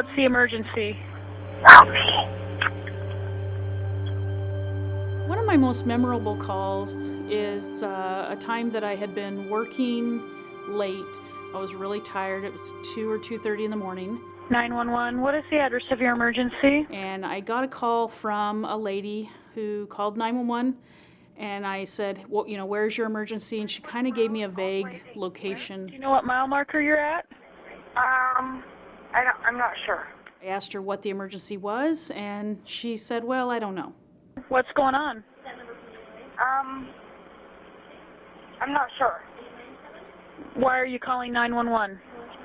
What's the emergency? One of my most memorable calls is a time that I had been working late. I was really tired. It was 2 or 2:30 in the morning. 911, what is the address of your emergency? And I got a call from a lady who called 911, and I said, well, where's your emergency? And she kind of gave me a vague location. Do you know what mile marker you're at? I'm not sure. I asked her what the emergency was, and she said, well, I don't know. What's going on? I'm not sure. Why are you calling 911?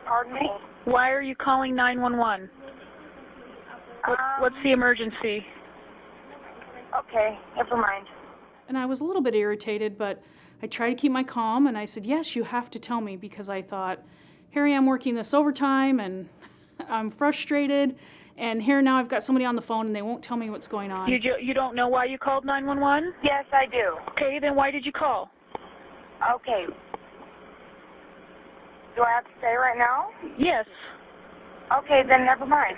Pardon me? Why are you calling 911? What's the emergency? Okay, never mind. And I was a little bit irritated, but I tried to keep my calm, and I said, yes, you have to tell me, because I thought, here I am working this overtime, and I'm frustrated, and here now I've got somebody on the phone, and they won't tell me what's going on. You don't know why you called 911? Yes, I do. Okay, then why did you call? Okay. Do I have to say right now? Yes. Okay, then never mind.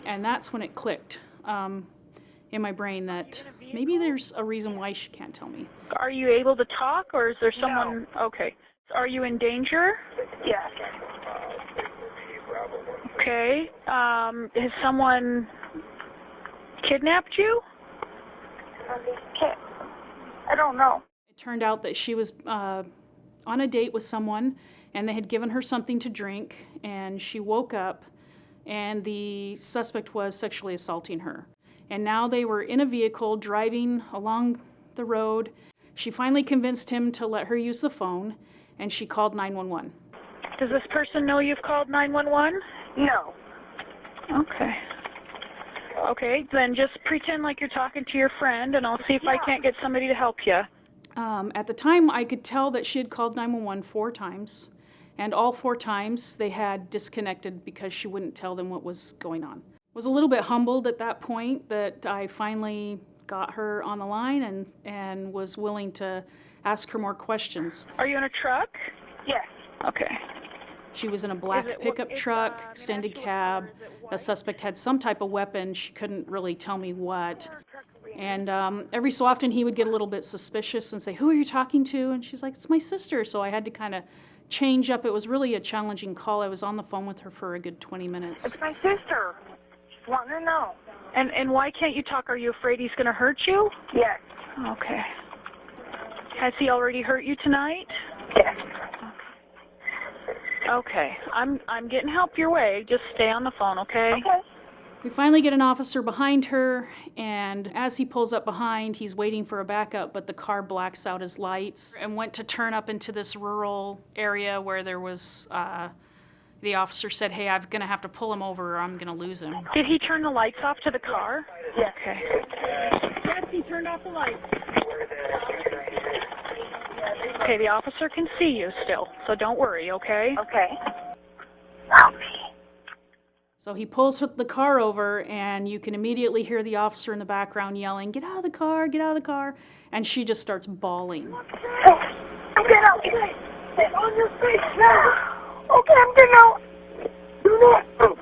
And that's when it clicked in my brain that maybe there's a reason why she can't tell me. Are you able to talk, or is there someone? No. Okay. Are you in danger? Yes. Okay. Has someone kidnapped you? Okay. I don't know. It turned out that she was on a date with someone, and they had given her something to drink, and she woke up, and the suspect was sexually assaulting her. And now they were in a vehicle driving along the road. She finally convinced him to let her use the phone, and she called 911. Does this person know you've called 911? No. Okay. Okay, then just pretend like you're talking to your friend, and I'll see if I can't get somebody to help you. At the time, I could tell that she had called 911 4 times, and all 4 times they had disconnected because she wouldn't tell them what was going on. I was a little bit humbled at that point that I finally got her on the line and was willing to ask her more questions. Are you in a truck? Yes. Okay. She was in a black pickup truck, extended cab. The suspect had some type of weapon. She couldn't really tell me what. And every so often he would get a little bit suspicious and say, who are you talking to? And she's like, it's my sister. So I had to kind of change up. It was really a challenging call. I was on the phone with her for a good 20 minutes. It's my sister. Just wanting to know. And why can't you talk? Are you afraid he's going to hurt you? Yes. Okay. Has he already hurt you tonight? Yes. Okay. I'm getting help your way. Just stay on the phone, okay? Okay. We finally get an officer behind her, and as he pulls up behind, he's waiting for a backup, but the car blacks out his lights and went to turn up into this rural area where there was, the officer said, hey, I'm going to have to pull him over or I'm going to lose him. Did he turn the lights off to the car? Yes. Okay. Yes, he turned off the lights. Okay, the officer can see you still, so don't worry, okay? Okay. So he pulls the car over, and you can immediately hear the officer in the background yelling, get out of the car, get out of the car. And she just starts bawling. Hey, I'm getting out. Get on your face now. Okay, I'm getting out.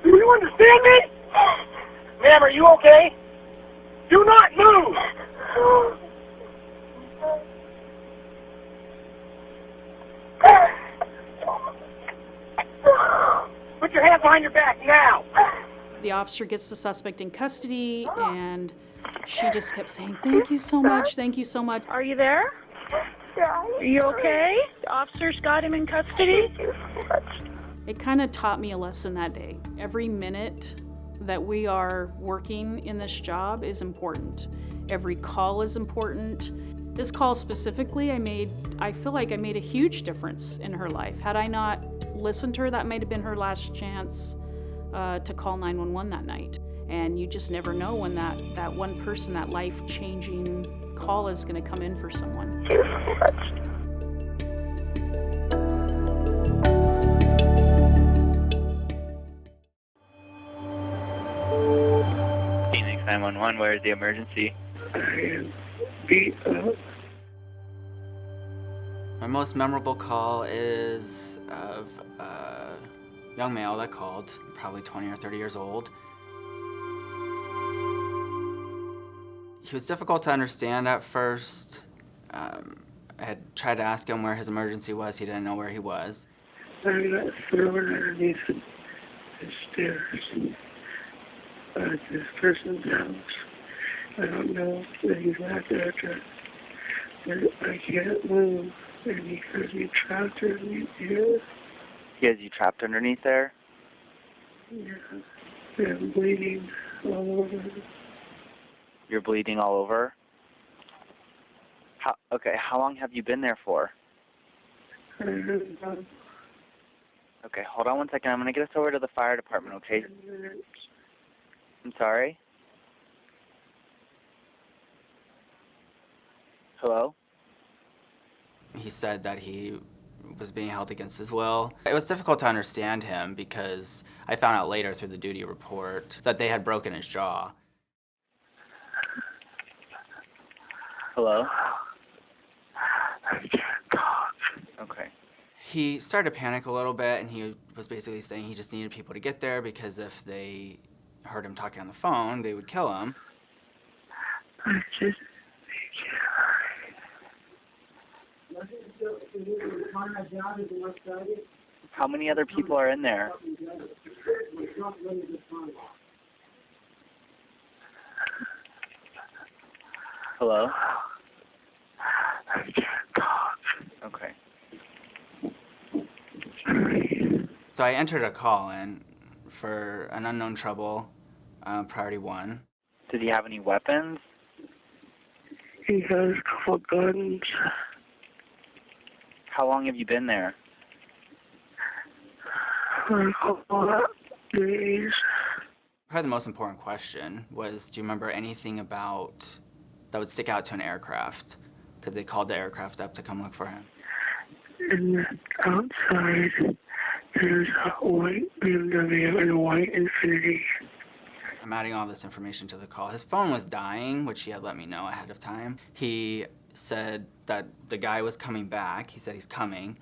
Do you understand me? Ma'am, are you okay? Do not move. Put your hands behind your back now. The officer gets the suspect in custody, and she just kept saying, thank you so much, thank you so much. Are you there? Are you okay? The officer's got him in custody? It kind of taught me a lesson that day. Every minute that we are working in this job is important. Every call is important. This call specifically, I feel like I made a huge difference in her life. Had I not listened to her, that might have been her last chance to call 911 that night. And you just never know when that one person, that life-changing call is going to come in for someone. Phoenix 911, where is the emergency? My most memorable call is of young male that called, probably 20 or 30 years old. He was difficult to understand at first. I had tried to ask him where his emergency was. He didn't know where he was. I got thrown underneath the stairs at this person's house. I don't know if he's not there, but I can't move, and he has me trapped underneath here. He has you trapped underneath there? Yeah, I'm bleeding all over. You're bleeding all over? How long have you been there for? I don't know. Okay, hold on one second. I'm going to get us over to the fire department, okay? 10 minutes. I'm sorry? Hello? He said that he was being held against his will. It was difficult to understand him because I found out later through the duty report that they had broken his jaw. Hello? I can't talk. Okay. He started to panic a little bit, and he was basically saying he just needed people to get there because if they heard him talking on the phone, they would kill him. I just How many other people are in there? Hello? I can't talk. Okay. So I entered a call-in for an unknown trouble, priority 1. Did he have any weapons? He has a couple guns. How long have you been there? For a couple of days. Probably the most important question was, do you remember anything about that would stick out to an aircraft? Because they called the aircraft up to come look for him. And outside, there's a white BMW and a white Infiniti. I'm adding all this information to the call. His phone was dying, which he had let me know ahead of time. He said that the guy was coming back. He said he's coming,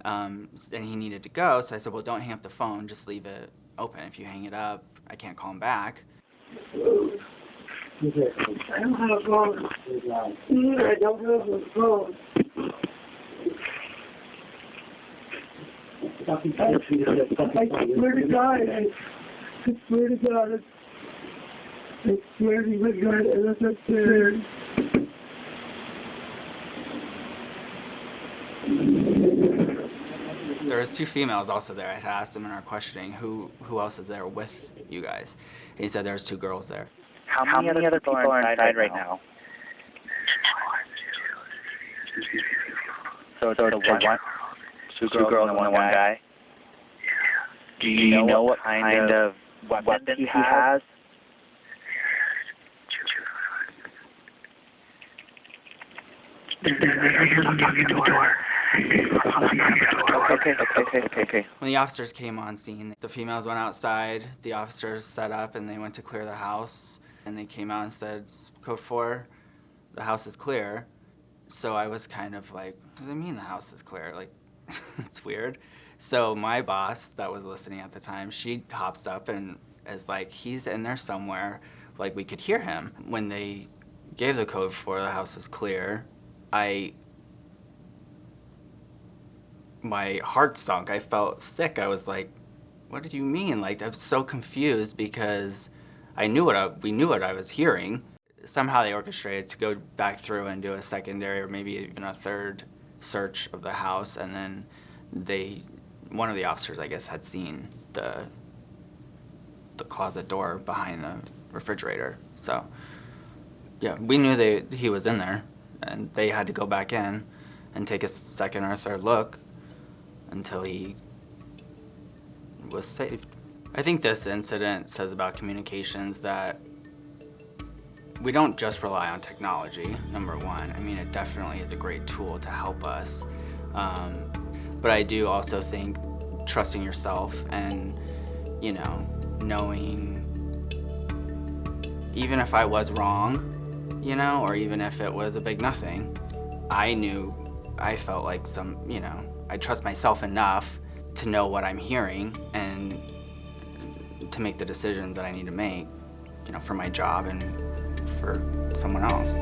and he needed to go. So I said, well, don't hang up the phone. Just leave it open. If you hang it up, I can't call him back. I don't have a phone. I don't have a phone. I swear to God, I swear to God, I swear to God, I was upstairs. There was 2 females also there. I had asked him in our questioning, who else is there with you guys? And he said there was 2 girls there. How many other people are inside right now? So the one, two girls and one guy. Do you know what kind of weapon he has? I'm knocking the door. Okay. When the officers came on scene, the females went outside, the officers set up, and they went to clear the house. And they came out and said, code 4, the house is clear. So I was kind of like, what do they mean the house is clear? Like, it's weird. So my boss that was listening at the time, she hops up and is like, he's in there somewhere. Like, we could hear him. When they gave the code 4, the house is clear, my heart sunk. I felt sick. I was like, what do you mean? Like, I was so confused because we knew what I was hearing. Somehow they orchestrated to go back through and do a secondary or maybe even a third search of the house, and then one of the officers, I guess, had seen the closet door behind the refrigerator. So yeah, we knew he was in there, and they had to go back in and take a second or third look until he was saved. I think this incident says about communications that we don't just rely on technology, number one. I mean, it definitely is a great tool to help us. But I do also think trusting yourself and, knowing even if I was wrong, or even if it was a big nothing, I felt like I trust myself enough to know what I'm hearing and to make the decisions that I need to make, for my job and for someone else.